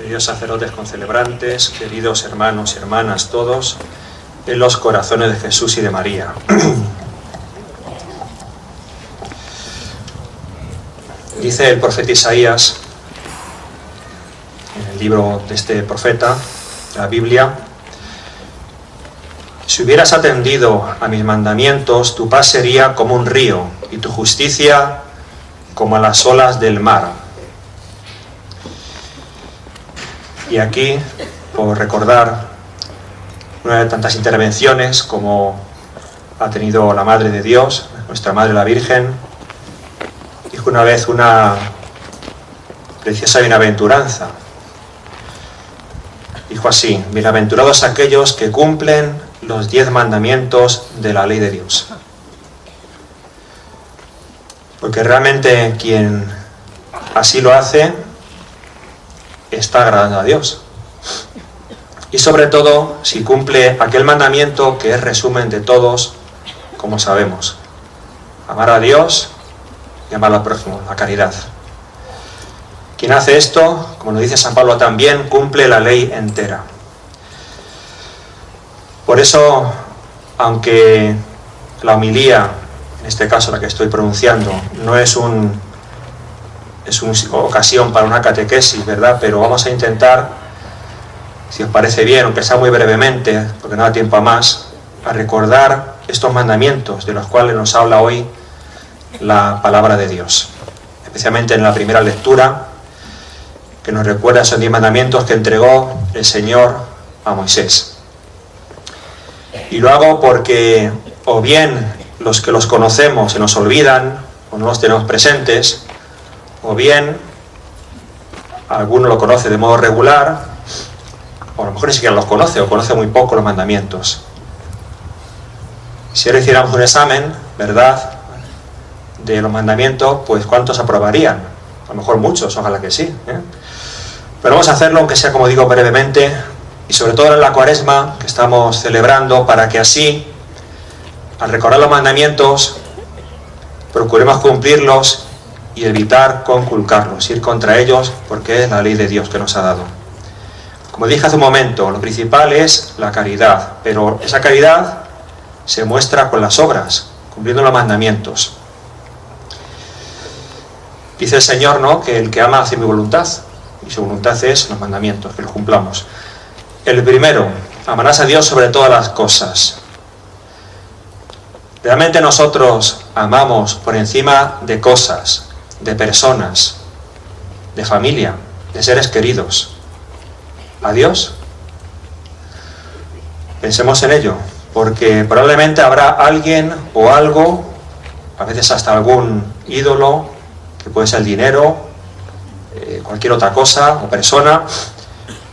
queridos sacerdotes concelebrantes, queridos hermanos y hermanas todos, en los corazones de Jesús y de María. Dice el profeta Isaías, en el libro de este profeta, la Biblia: si hubieras atendido a mis mandamientos, tu paz sería como un río, y tu justicia como a las olas del mar. Y aquí, por recordar una de tantas intervenciones como ha tenido la Madre de Dios, nuestra Madre la Virgen, dijo una vez una preciosa bienaventuranza. Dijo así: bienaventurados aquellos que cumplen los 10 mandamientos de la ley de Dios. Porque realmente quien así lo hace está agradando a Dios. Y sobre todo si cumple aquel mandamiento que es resumen de todos, como sabemos: amar a Dios y amar al prójimo, la caridad. Quien hace esto, como nos dice San Pablo también, cumple la ley entera. Por eso, aunque la homilía, en este caso la que estoy pronunciando, no es una ocasión para una catequesis, ¿verdad? Pero vamos a intentar, si os parece bien, aunque sea muy brevemente, porque no da tiempo a más, a recordar estos mandamientos de los cuales nos habla hoy la palabra de Dios. Especialmente en la primera lectura, que nos recuerda esos 10 mandamientos que entregó el Señor a Moisés. Y lo hago porque o bien los que los conocemos se nos olvidan o no los tenemos presentes, o bien alguno lo conoce de modo regular, o a lo mejor ni siquiera los conoce o conoce muy poco los mandamientos. Si ahora hiciéramos un examen, ¿verdad?, de los mandamientos, pues ¿cuántos aprobarían? A lo mejor muchos, ojalá que sí, ¿eh? Pero vamos a hacerlo, aunque sea, como digo, brevemente, y sobre todo en la Cuaresma que estamos celebrando, para que así, al recordar los mandamientos, procuremos cumplirlos y evitar conculcarlos, ir contra ellos, porque es la ley de Dios que nos ha dado. Como dije hace un momento, lo principal es la caridad, pero esa caridad se muestra con las obras, cumpliendo los mandamientos. Dice el Señor, ¿no?, que el que ama hace mi voluntad, y su voluntad es los mandamientos, que los cumplamos. El primero: amarás a Dios sobre todas las cosas. ¿Realmente nosotros amamos por encima de cosas, de personas, de familia, de seres queridos, a Dios? Pensemos en ello, porque probablemente habrá alguien o algo, a veces hasta algún ídolo, que puede ser el dinero, cualquier otra cosa o persona,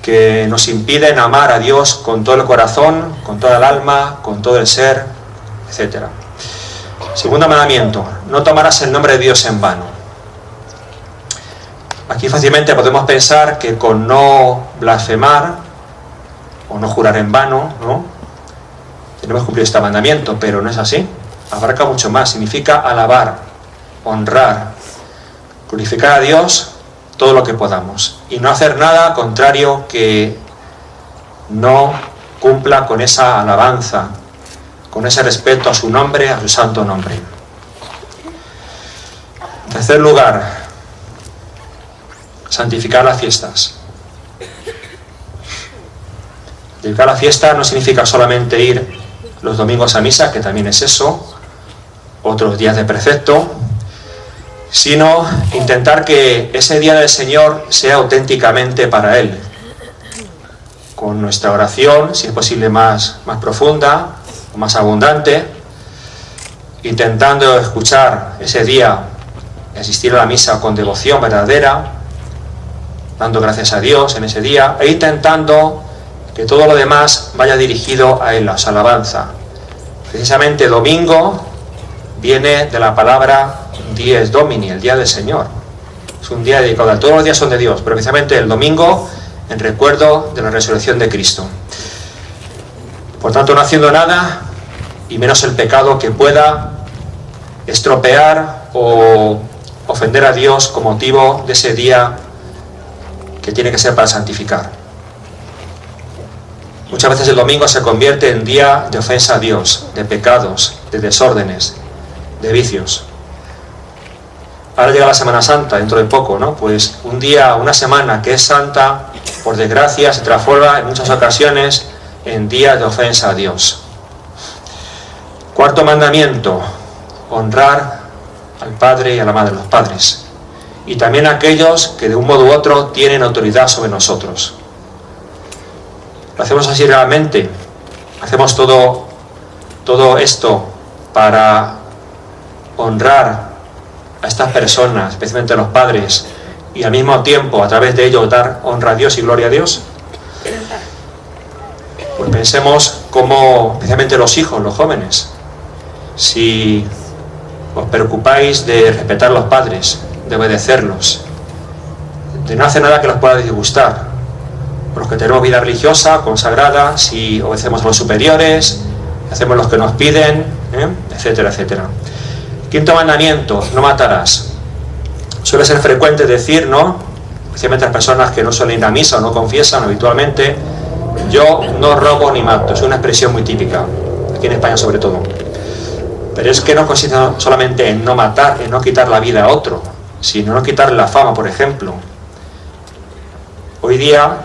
que nos impiden amar a Dios con todo el corazón, con toda el alma, con todo el ser, etc. Segundo mandamiento: no tomarás el nombre de Dios en vano. Aquí fácilmente podemos pensar que con no blasfemar o no jurar en vano, ¿no?, tenemos que cumplir este mandamiento, pero no es así. Abarca mucho más. Significa alabar, honrar, glorificar a Dios todo lo que podamos, y no hacer nada contrario que no cumpla con esa alabanza, con ese respeto a su nombre, a su santo nombre. En tercer lugar, santificar las fiestas. Santificar la fiesta no significa solamente ir los domingos a misa, que también es eso, otros días de precepto, sino intentar que ese día del Señor sea auténticamente para Él, con nuestra oración, si es posible más profunda o más abundante, intentando escuchar ese día y asistir a la misa con devoción verdadera, dando gracias a Dios en ese día, e intentando que todo lo demás vaya dirigido a Él, a su alabanza. Precisamente domingo viene de la palabra Dies Domini, el día del Señor. Es un día dedicado a todos los días son de Dios, pero precisamente el domingo en recuerdo de la resurrección de Cristo. Por tanto, no haciendo nada, y menos el pecado que pueda estropear o ofender a Dios con motivo de ese día que tiene que ser para santificar. Muchas veces el domingo se convierte en día de ofensa a Dios, de pecados, de desórdenes, de vicios. Ahora llega la Semana Santa, dentro de poco, ¿no? Pues un día, una semana que es santa, por desgracia, se transforma en muchas ocasiones en día de ofensa a Dios. Cuarto mandamiento, honrar al padre y a la madre, los padres. Y también a aquellos que de un modo u otro tienen autoridad sobre nosotros. ¿Lo hacemos así realmente? ¿Hacemos todo esto para honrar a estas personas, especialmente a los padres, y al mismo tiempo, a través de ellos, dar honra a Dios y gloria a Dios? Pues pensemos cómo, especialmente los hijos, los jóvenes, si os preocupáis de respetar a los padres, de obedecerlos, de no hacer nada que los pueda disgustar, por los que tenemos vida religiosa, consagrada, si obedecemos a los superiores, hacemos lo que nos piden, etcétera, etcétera. Quinto mandamiento, no matarás. Suele ser frecuente decir, ¿no?, especialmente las personas que no suelen ir a misa o no confiesan habitualmente, yo no robo ni mato. Es una expresión muy típica, aquí en España sobre todo. Pero es que no consiste solamente en no matar, en no quitar la vida a otro, sino no quitar la fama, por ejemplo. Hoy día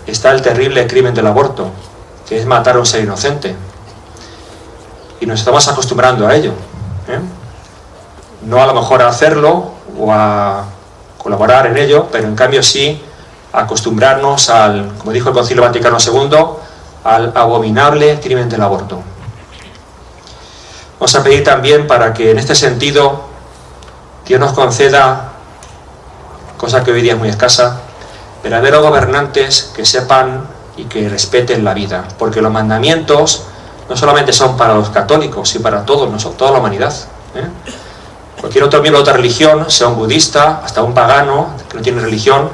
está el terrible crimen del aborto, que es matar a un ser inocente. Y nos estamos acostumbrando a ello. No a lo mejor a hacerlo o a colaborar en ello, pero en cambio sí a acostumbrarnos al, como dijo el Concilio Vaticano II, al abominable crimen del aborto. Vamos a pedir también para que en este sentido Dios nos conceda, cosa que hoy día es muy escasa, verdaderos gobernantes que sepan y que respeten la vida, porque los mandamientos no solamente son para los católicos, sino para todos nosotros, toda la humanidad. Cualquier otro miembro de otra religión, sea un budista, hasta un pagano que no tiene religión,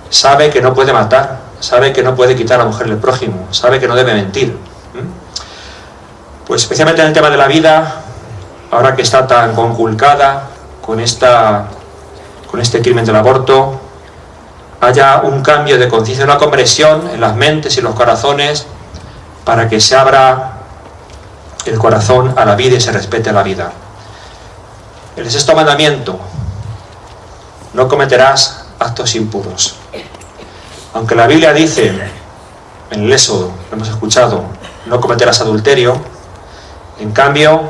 sabe que no puede matar, sabe que no puede quitar a la mujer del prójimo, sabe que no debe mentir. Pues especialmente en el tema de la vida, ahora que está tan conculcada con este crimen del aborto, haya un cambio de conciencia, una conversión en las mentes y los corazones, para que se abra el corazón a la vida y se respete la vida. El sexto mandamiento, no cometerás actos impuros. Aunque la Biblia dice, en el Éxodo, lo hemos escuchado, no cometerás adulterio, en cambio,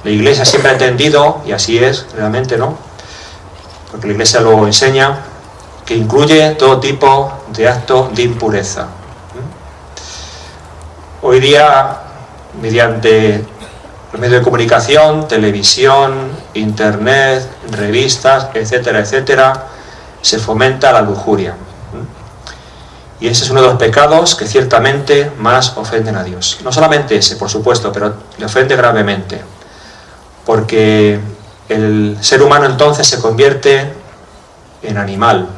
la Iglesia siempre ha entendido, y así es realmente, ¿no?, porque la Iglesia lo enseña, que incluye todo tipo de acto de impureza. Hoy día, mediante los medios de comunicación, televisión, internet, revistas, etcétera, etcétera, se fomenta la lujuria. Y ese es uno de los pecados que ciertamente más ofenden a Dios. No solamente ese, por supuesto, pero le ofende gravemente. Porque el ser humano entonces se convierte en animal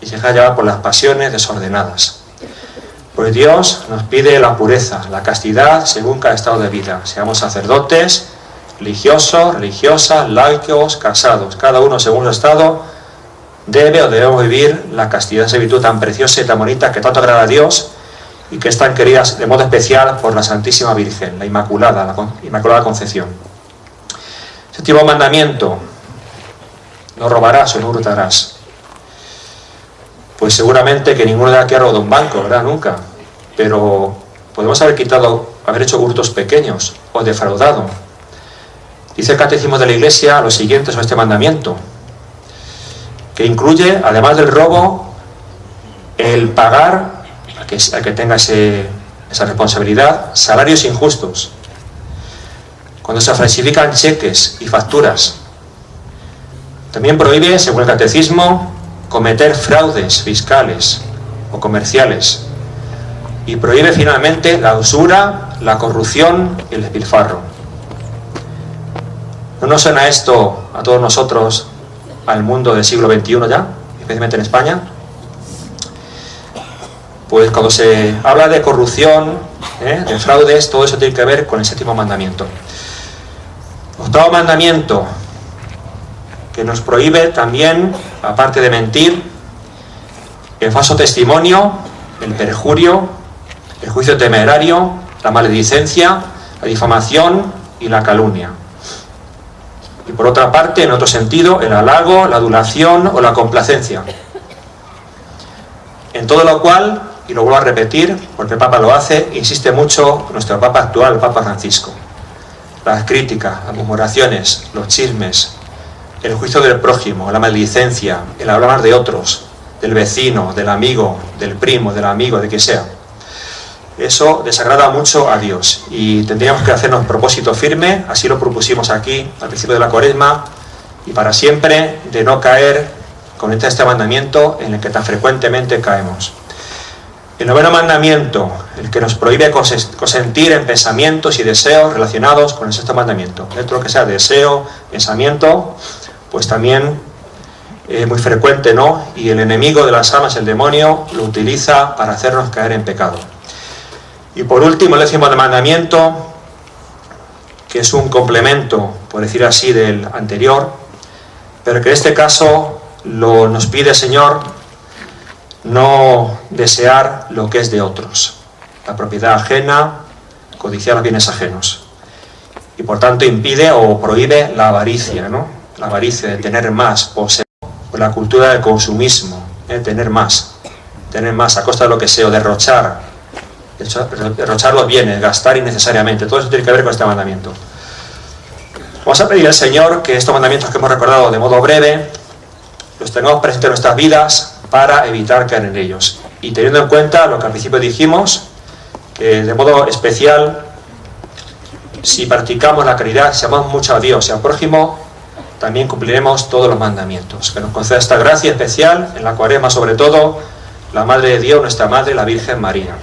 y se deja llevar por las pasiones desordenadas. Pues Dios nos pide la pureza, la castidad según cada estado de vida. Seamos sacerdotes, religiosos, religiosas, laicos, casados. Cada uno según su estado debe o debemos vivir la castidad, esa virtud tan preciosa y tan bonita que tanto agrada a Dios y que es tan querida de modo especial por la Santísima Virgen, la Inmaculada Concepción. Séptimo mandamiento, no robarás o no hurtarás. Pues seguramente que ninguno de aquí ha robado un banco, ¿verdad? Nunca. Pero podemos haber hecho hurtos pequeños o defraudado. Dice el Catecismo de la Iglesia lo siguiente sobre este mandamiento, que incluye, además del robo, el pagar a que tenga esa responsabilidad, salarios injustos. Cuando se falsifican cheques y facturas. También prohíbe, según el Catecismo, cometer fraudes fiscales o comerciales. Y prohíbe finalmente la usura, la corrupción y el despilfarro. ¿No nos suena esto a todos nosotros al mundo del siglo XXI ya, especialmente en España? Pues cuando se habla de corrupción, de fraudes, todo eso tiene que ver con el séptimo mandamiento. Octavo mandamiento, que nos prohíbe también, aparte de mentir, el falso testimonio, el perjurio, el juicio temerario, la maledicencia, la difamación y la calumnia. Y por otra parte, en otro sentido, el halago, la adulación o la complacencia. En todo lo cual, y lo vuelvo a repetir, porque el Papa lo hace, insiste mucho nuestro Papa actual, el Papa Francisco. Las críticas, las murmuraciones, los chismes, el juicio del prójimo, la maledicencia, el hablar de otros, del vecino, del amigo, del primo, del amigo, de quien sea. Eso desagrada mucho a Dios y tendríamos que hacernos propósito firme, así lo propusimos aquí al principio de la Cuaresma, y para siempre de no caer con este mandamiento en el que tan frecuentemente caemos. El noveno mandamiento, el que nos prohíbe consentir en pensamientos y deseos relacionados con el sexto mandamiento. Dentro de lo que sea deseo, pensamiento, pues también es muy frecuente, ¿no? Y el enemigo de las almas, el demonio, lo utiliza para hacernos caer en pecado. Y por último, el 10º mandamiento, que es un complemento, por decir así, del anterior, pero que en este caso nos pide el Señor no desear lo que es de otros, la propiedad ajena, codiciar los bienes ajenos. Y por tanto impide o prohíbe la avaricia, ¿no? La avaricia de tener más, poseer, por la cultura del consumismo, tener más a costa de lo que sea, o derrochar los bienes, gastar innecesariamente. Todo eso tiene que ver con este mandamiento. Vamos a pedir al Señor que estos mandamientos que hemos recordado de modo breve los tengamos presentes en nuestras vidas para evitar caer en ellos. Y teniendo en cuenta lo que al principio dijimos, que de modo especial, si practicamos la caridad, si amamos mucho a Dios y al prójimo, también cumpliremos todos los mandamientos. Que nos conceda esta gracia especial en la Cuaresma, sobre todo la Madre de Dios, nuestra Madre, la Virgen María.